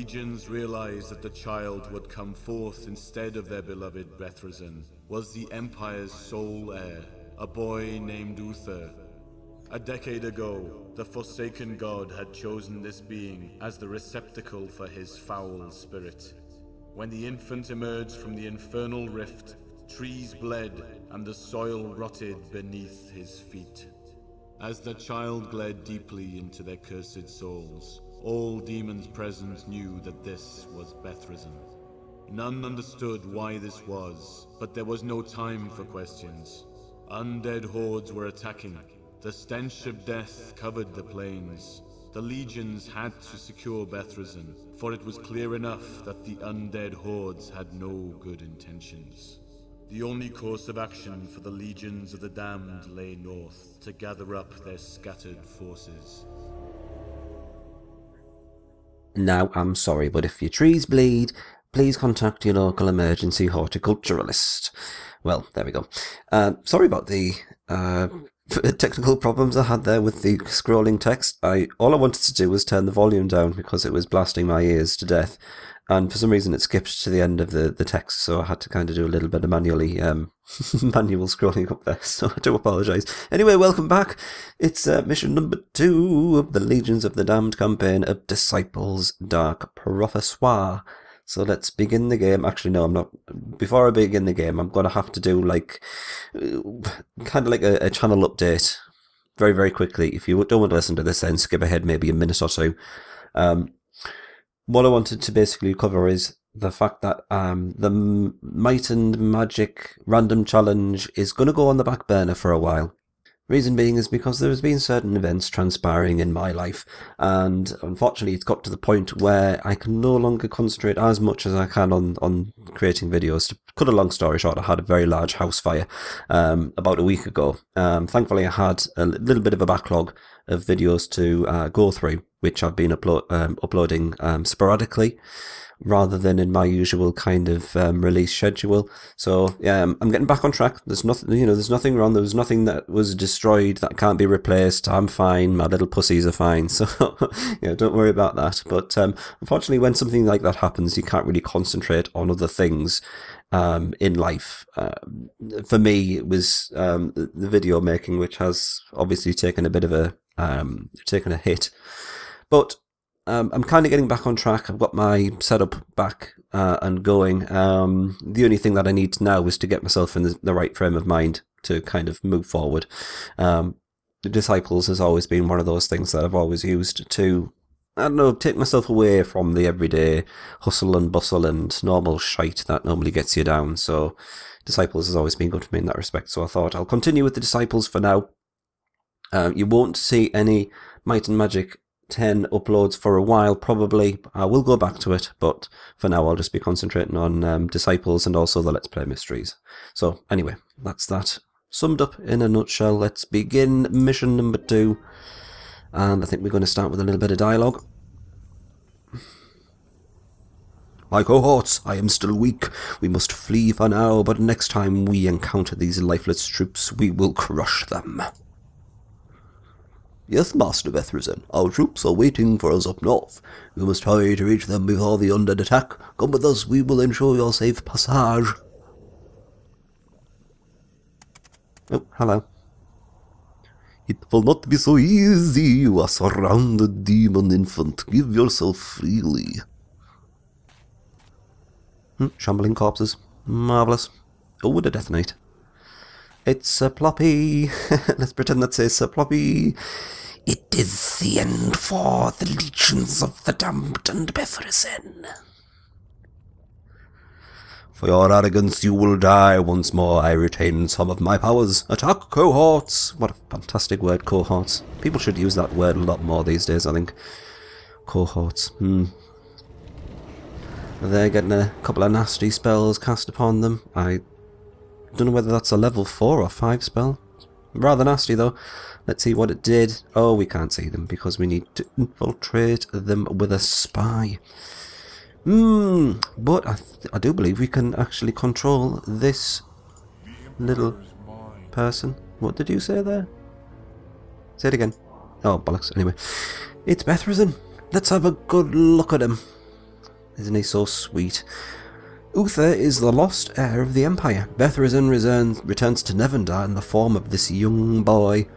legions realized that the child who had come forth instead of their beloved Bethrazin was the Empire's sole heir, a boy named Uther. A decade ago, the Forsaken God had chosen this being as the receptacle for his foul spirit. When the infant emerged from the infernal rift, trees bled and the soil rotted beneath his feet. As the child gled deeply into their cursed souls, all demons present knew that this was Bethrazin. None understood why this was, but there was no time for questions. Undead hordes were attacking. The stench of death covered the plains. The legions had to secure Bethrazin, for it was clear enough that the undead hordes had no good intentions. The only course of action for the legions of the damned lay north, to gather up their scattered forces. Now, I'm sorry, but if your trees bleed, please contact your local emergency horticulturalist. Well, there we go. Sorry about the technical problems I had there with the scrolling text. All I wanted to do was turn the volume down because it was blasting my ears to death. And for some reason it skipped to the end of the text, so I had to kind of do a little bit of manual scrolling up there, so I do apologise. Anyway, welcome back. It's mission number 2 of the Legions of the Damned campaign of Disciples Dark Prophecy. So let's begin the game. Actually, no, I'm not. Before I begin the game, I'm going to have to do like, kind of like a channel update very, very quickly. If you don't want to listen to this, then skip ahead maybe a minute or two. What I wanted to basically cover is the fact that the Might and Magic random challenge is going to go on the back burner for a while. Reason being is because there has been certain events transpiring in my life, and unfortunately it's got to the point where I can no longer concentrate as much as I can on creating videos. To cut a long story short, I had a very large house fire about a week ago. Thankfully I had a little bit of a backlog of videos to go through, which I've been uploading sporadically, rather than in my usual kind of release schedule. So yeah, I'm getting back on track. There's nothing, there's nothing wrong. There was nothing that was destroyed that can't be replaced. I'm fine. My little pussies are fine. So yeah, don't worry about that. But unfortunately, when something like that happens, you can't really concentrate on other things in life. For me, it was the video making, which has obviously taken a bit of a hit, but I'm kind of getting back on track. I've got my setup back and going. The only thing that I need now is to get myself in the right frame of mind to kind of move forward. The Disciples has always been one of those things that I've always used to, I don't know, take myself away from the everyday hustle and bustle and normal shite that normally gets you down. So Disciples has always been good for me in that respect. So I thought I'll continue with the Disciples for now. You won't see any Might and Magic 10 uploads for a while, probably. I will go back to it, but for now I'll just be concentrating on Disciples and also the Let's Play Mysteries. So anyway, that's that summed up in a nutshell. Let's begin mission number 2, and I think we're going to start with a little bit of dialogue. My cohorts, I am still weak. We must flee for now, but next time we encounter these lifeless troops, we will crush them. Yes, Master Bethrazin, our troops are waiting for us up north. We must hurry to reach them before the undead attack. Come with us, we will ensure your safe passage. Oh, hello. It will not be so easy. You are surrounded, demon infant. Give yourself freely. Shambling corpses. Marvellous. Oh, would a detonate. It's a ploppy. Let's pretend that says a ploppy. It is the end for the legions of the damned and Bethrazin. For your arrogance you will die once more. I retain some of my powers. Attack, cohorts! What a fantastic word, cohorts. People should use that word a lot more these days, I think. Cohorts. They're getting a couple of nasty spells cast upon them. I don't know whether that's a level 4 or 5 spell. Rather nasty though. Let's see what it did. Oh, we can't see them because we need to infiltrate them with a spy. But I do believe we can actually control this little person. What did you say there? Say it again. Oh, bollocks. Anyway. It's Bethrazin. Let's have a good look at him. Isn't he so sweet? Uther is the lost heir of the Empire. Bethresen returns to Nevendar in the form of this young boy.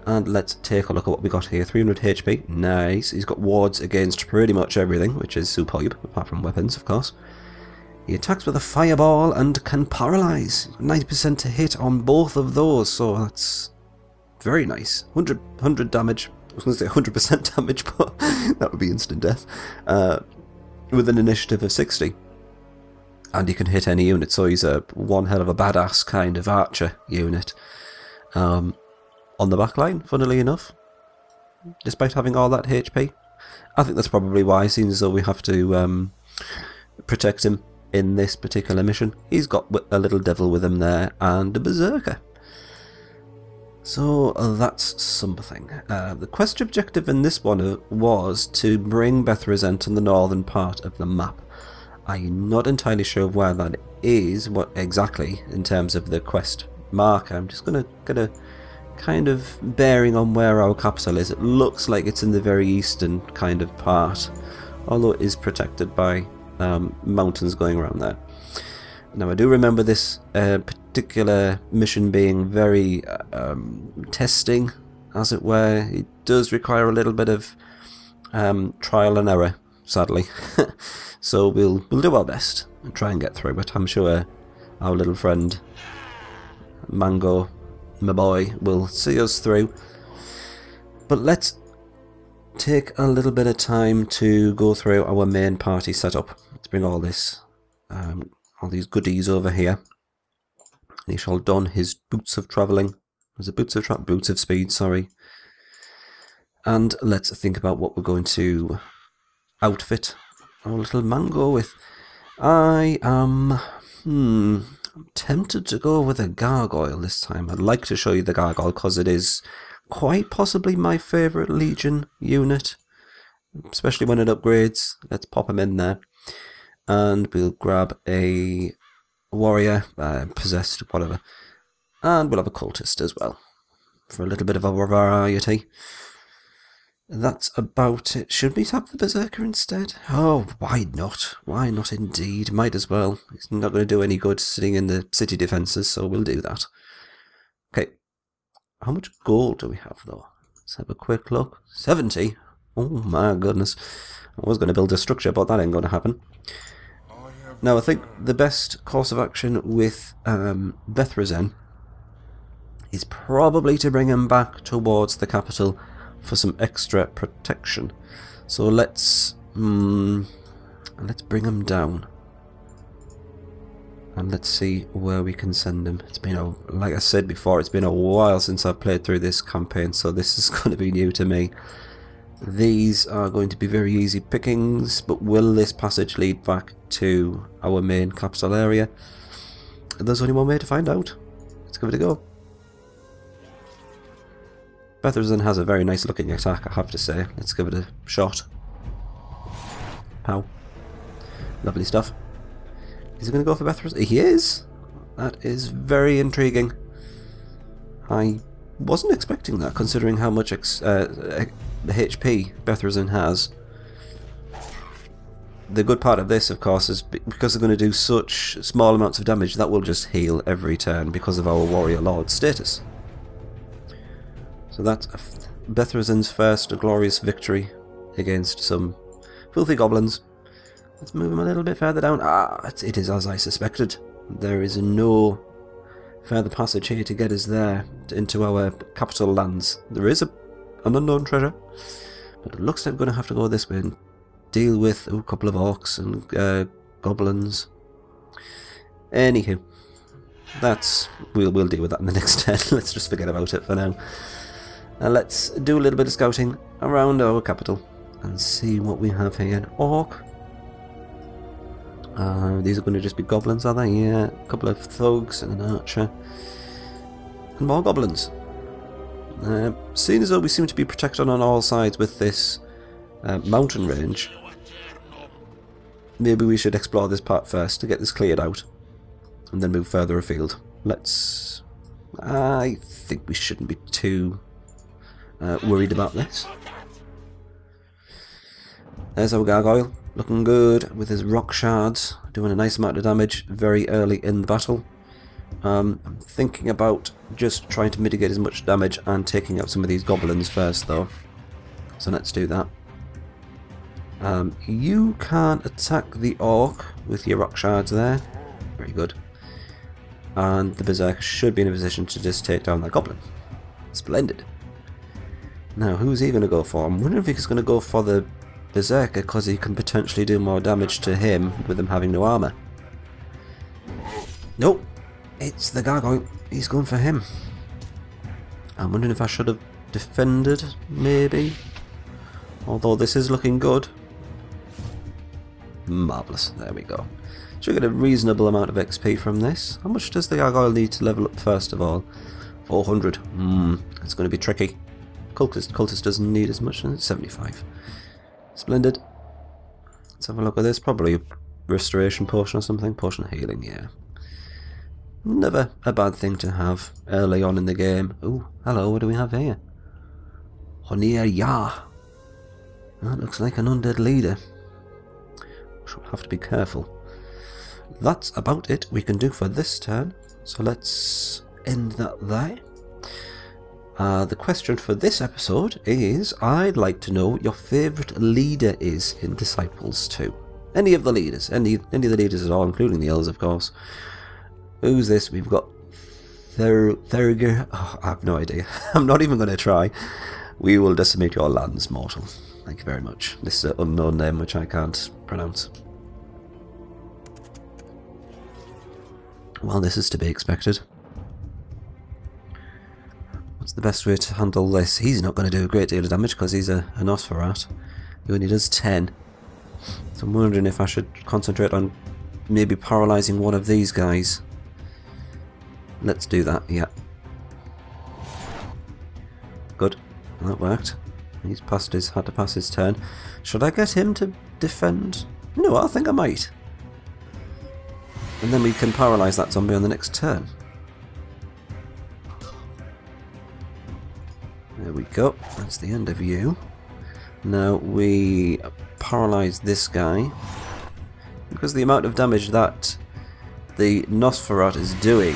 And let's take a look at what we got here. 300 HP. Nice. He's got wards against pretty much everything, which is superb, apart from weapons, of course. He attacks with a fireball and can paralyze. 90% to hit on both of those, so that's very nice. 100 damage. I was going to say 100% damage, but that would be instant death. With an initiative of 60. And he can hit any unit, so he's a one hell of a badass kind of archer unit. On the back line, funnily enough, despite having all that HP. I think that's probably why, seeing as though we have to protect him in this particular mission. He's got a little devil with him there, and a berserker. So that's something. The quest objective in this one was to bring Bethresen to the northern part of the map. I'm not entirely sure where that is, what exactly, in terms of the quest marker. I'm just gonna kind of bearing on where our capital is. It looks like it's in the very eastern kind of part, although it is protected by mountains going around there. Now I do remember this particular mission being very testing, as it were. It does require a little bit of trial and error, sadly. So we'll do our best and try and get through it. I'm sure our little friend Mango, my boy, will see us through. But let's take a little bit of time to go through our main party setup. Let's bring all this, all these goodies over here. He shall don his boots of travelling. Was it boots of speed? Sorry. And let's think about what we're going to outfit our little Mango with. I am tempted to go with a gargoyle this time. I'd like to show you the gargoyle because it is quite possibly my favourite Legion unit, especially when it upgrades. Let's pop him in there, and we'll grab a warrior, possessed, whatever, and we'll have a cultist as well for a little bit of a variety. That's about it. Should we tap the berserker instead? Oh, why not? Why not indeed? Might as well. It's not going to do any good sitting in the city defences, so we'll do that. Okay. How much gold do we have, though? Let's have a quick look. 70? Oh my goodness. I was going to build a structure, but that ain't going to happen. Now, I think the best course of action with Bethresen is probably to bring him back towards the capital for some extra protection. So let's bring him down, and let's see where we can send him. It's been like I said before, it's been a while since I've played through this campaign, so this is going to be new to me. These are going to be very easy pickings, but will this passage lead back to our main capital area? There's only one way to find out. Let's give it a go. Bethresen has a very nice looking attack, I have to say. Let's give it a shot. Pow. Lovely stuff. Is he going to go for Bethresen? He is! That is very intriguing. I wasn't expecting that, considering how much the HP Bethresen has. The good part of this, of course, is because they're going to do such small amounts of damage, that will just heal every turn because of our Warrior Lord status. So that's Bethresen's first glorious victory against some filthy goblins. Let's move him a little bit further down. It is as I suspected. There is no further passage here to get us there, into our capital lands. There is an unknown treasure, but it looks like we're going to have to go this way and deal with a couple of orcs and goblins. Anywho, we'll deal with that in the next turn. Let's just forget about it for now. Let's do a little bit of scouting around our capital and see what we have here. An orc. These are going to just be goblins, are they? Yeah, a couple of thugs and an archer. And more goblins. Seeing as though we seem to be protected on all sides with this mountain range, maybe we should explore this part first to get this cleared out, and then move further afield. I think we shouldn't be too worried about this. There's our gargoyle. Looking good with his rock shards, doing a nice amount of damage very early in the battle. I'm thinking about just trying to mitigate as much damage and taking out some of these goblins first though. So let's do that. You can't attack the orc with your rock shards there. Very good. And the berserker should be in a position to just take down that goblin. Splendid. Now who's he going to go for? I'm wondering if he's going to go for the berserker because he can potentially do more damage to him with him having no armor. Nope. It's the gargoyle. He's going for him. I'm wondering if I should have defended, maybe. Although this is looking good. Marvellous. There we go. Should get a reasonable amount of XP from this. How much does the gargoyle need to level up first of all? 400. It's going to be tricky. Cultist doesn't need as much. 75. Splendid. Let's have a look at this. Probably a restoration potion or something. Potion of healing, yeah. Never a bad thing to have early on in the game. Ooh, hello, what do we have here? Honir Ya. That looks like an undead leader. Should have to be careful. That's about it we can do for this turn. So let's end that there. The question for this episode is, I'd like to know what your favourite leader is in Disciples 2. Any of the leaders, any of the leaders at all, including the elves of course. Who's this? We've got Thurger. Oh, I have no idea. I'm not even going to try. We will decimate your lands, mortal. Thank you very much. This is an unknown name which I can't pronounce. Well, this is to be expected. What's the best way to handle this? He's not going to do a great deal of damage because he's a Nosferat. He only does 10. So I'm wondering if I should concentrate on maybe paralysing one of these guys. Let's do that, yeah. Good. That worked. He's had to pass his turn. Should I get him to defend? No, I think I might. And then we can paralyse that zombie on the next turn. There we go. That's the end of you. Now we paralyse this guy. Because the amount of damage that the Nosferat is doing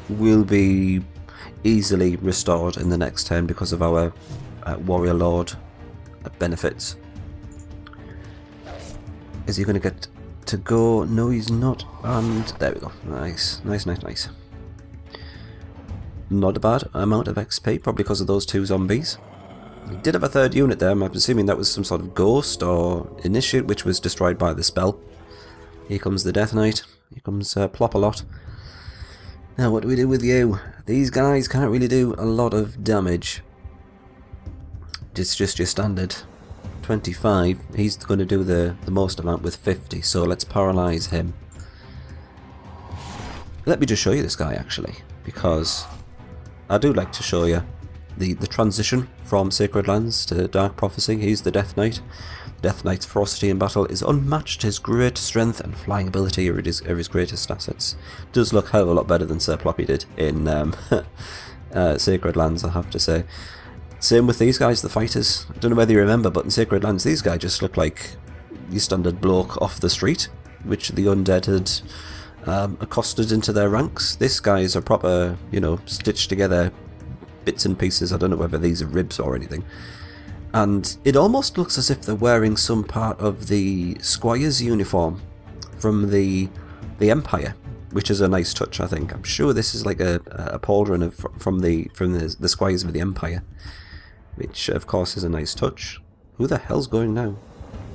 will be easily restored in the next turn because of our Warrior Lord benefits. Is he going to get to go? No, he's not. And there we go. Nice, nice, nice, nice. Not a bad amount of XP, probably because of those two zombies. He did have a third unit there. I'm assuming that was some sort of ghost or initiate, which was destroyed by the spell. Here comes the Death Knight. Here comes Plop-a-Lot. Now, what do we do with you? These guys can't really do a lot of damage. It's just your standard 25. He's going to do the most amount with 50, so let's paralyse him. Let me just show you this guy, actually, because I do like to show you the transition from Sacred Lands to Dark Prophecy. He's the Death Knight. Death Knight's ferocity in battle is unmatched. His great strength and flying ability are his greatest assets. Does look a hell of a lot better than Sir Ploppy did in Sacred Lands, I have to say. Same with these guys, the fighters. I don't know whether you remember, but in Sacred Lands these guys just look like your standard bloke off the street, which the undead had accosted into their ranks. This guy is a proper, you know, stitched together bits and pieces. I don't know whether these are ribs or anything. And it almost looks as if they're wearing some part of the Squire's uniform from the Empire, which is a nice touch, I think. I'm sure this is like a pauldron from the Squires of the Empire, which of course is a nice touch. Who the hell's going now?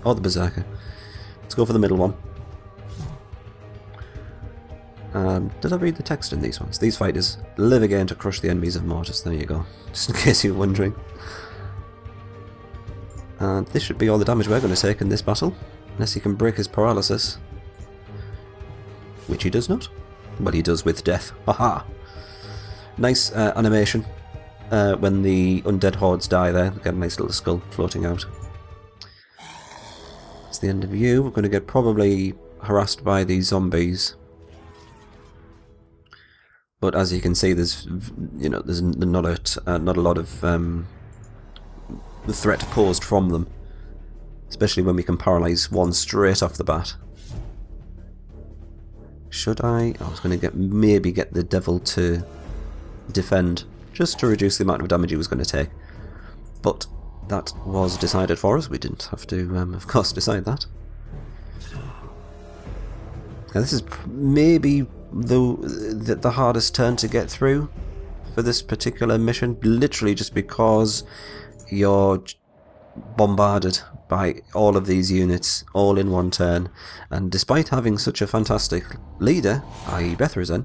Oh, the Berserker. Let's go for the middle one. Did I read the text in these ones? These fighters live again to crush the enemies of Mortis. There you go. Just in case you're wondering. And this should be all the damage we're going to take in this battle. Unless he can break his paralysis. Which he does not. Well, he does with death. Haha! Nice animation. When the Undead Hordes die there. We've got a nice little skull floating out. It's the end of you. We're going to get probably harassed by these zombies. But as you can see, there's not a lot of the threat posed from them. especially when we can paralyze one straight off the bat. Should I was going to maybe get the devil to defend, just to reduce the amount of damage he was going to take. But that was decided for us. We didn't have to, of course, decide that. Now, this is maybe the hardest turn to get through for this particular mission, literally just because you're bombarded by all of these units all in one turn, and despite having such a fantastic leader, i.e. Bethrazen,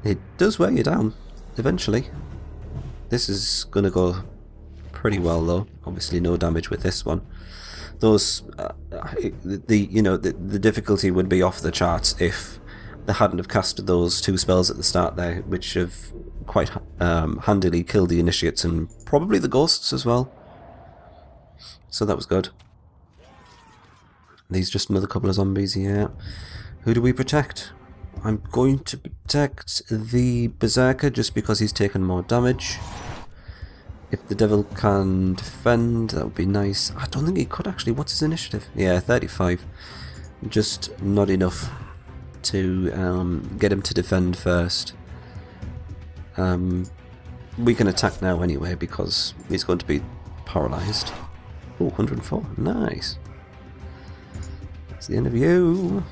it does wear you down eventually. This is going to go pretty well though. Obviously no damage with this one. Those the difficulty would be off the charts if they hadn't have casted those 2 spells at the start there, which have quite handily killed the initiates and probably the ghosts as well. So that was good. These just another couple of zombies here. Who do we protect? I'm going to protect the Berserker just because he's taken more damage. If the devil can defend, that would be nice. I don't think he could actually. What's his initiative? Yeah, 35. Just not enough to get him to defend first. We can attack now anyway because he's going to be paralysed. Oh, 104. Nice. That's the end of you.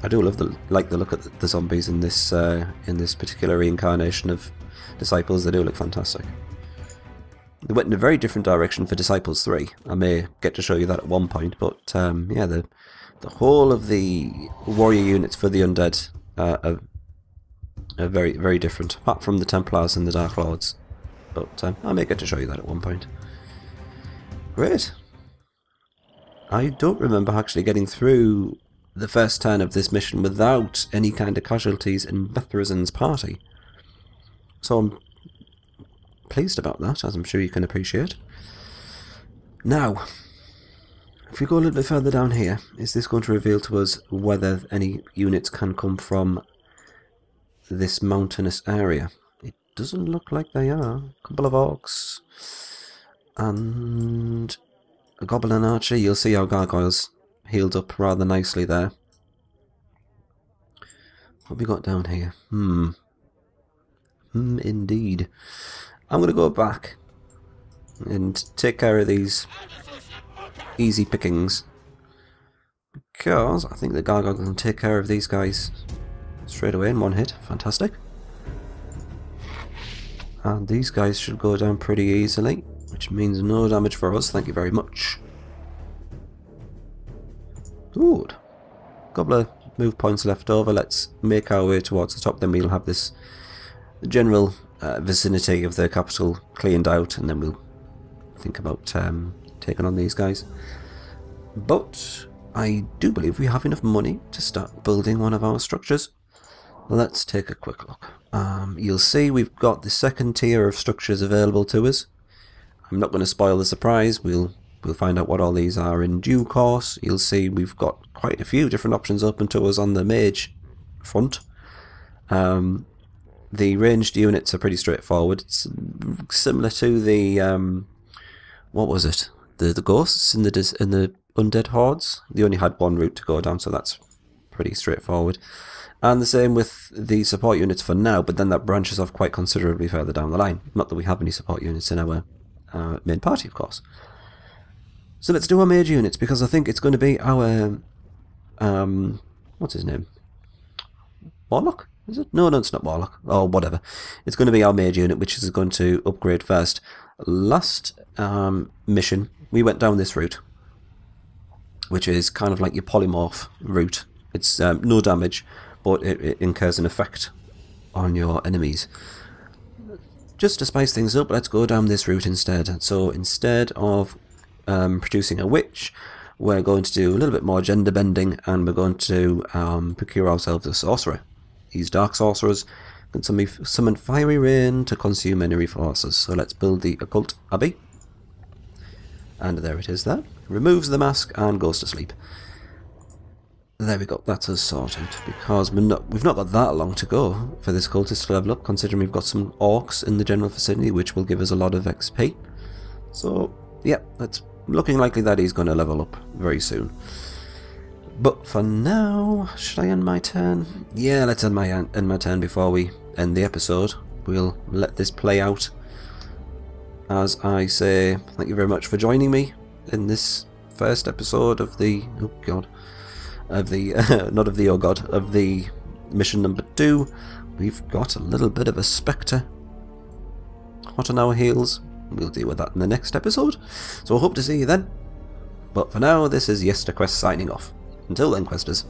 I do like the look at the zombies in this particular reincarnation of Disciples. They do look fantastic. They went in a very different direction for Disciples 3. I may get to show you that at one point, but yeah, the whole of the warrior units for the Undead are very, very different, apart from the Templars and the Dark Lords. But I may get to show you that at one point. Great. I don't remember actually getting through the first turn of this mission without any kind of casualties in Bethrazen's party. So I'm pleased about that, as I'm sure you can appreciate. Now, if we go a little bit further down here, is this going to reveal to us whether any units can come from this mountainous area? It doesn't look like they are. A couple of orcs and a goblin archer. You'll see our gargoyles healed up rather nicely there. What have we got down here? Indeed. I'm going to go back and take care of these easy pickings, because I think the gargoyle can take care of these guys straight away in one hit. Fantastic. And these guys should go down pretty easily, which means no damage for us. Thank you very much. Good. Couple of move points left over. Let's make our way towards the top, then we'll have this general vicinity of the capital cleaned out, and then we'll think about taking on these guys. But I do believe we have enough money to start building one of our structures. Let's take a quick look. You'll see we've got the second tier of structures available to us. I'm not going to spoil the surprise. We'll find out what all these are in due course. You'll see we've got quite a few different options open to us on the mage front. The ranged units are pretty straightforward. It's similar to the what was it? The ghosts in the Undead Hordes. They only had one route to go down, so that's pretty straightforward. And the same with the support units for now, but then that branches off quite considerably further down the line. Not that we have any support units in our main party, of course. So let's do our mage units, because I think it's going to be our what's his name? Warlock? Is it? No, it's not Warlock. Or whatever. It's going to be our mage unit, which is going to upgrade first. Last mission, we went down this route, which is kind of like your polymorph route. It's no damage, but it incurs an effect on your enemies. Just to spice things up, let's go down this route instead. So instead of producing a witch, we're going to do a little bit more gender bending, and we're going to procure ourselves a sorcerer. These dark sorcerers can summon fiery rain to consume enemy forces. So let's build the occult abbey. And there it is there. Removes the mask and goes to sleep. There we go, that's us sorted, because we've not got that long to go for this cultist to level up, considering we've got some orcs in the general vicinity, which will give us a lot of XP. So, yeah, let's looking likely that he's going to level up very soon. But for now, should I end my turn? Yeah, let's end my turn before we end the episode. We'll let this play out. As I say, thank you very much for joining me in this first episode of the... oh god. Of the... not of the oh god. Of the mission number 2. We've got a little bit of a spectre hot on our heels. We'll deal with that in the next episode. So I hope to see you then. But for now, this is YesterQuest signing off. Until then, Questers.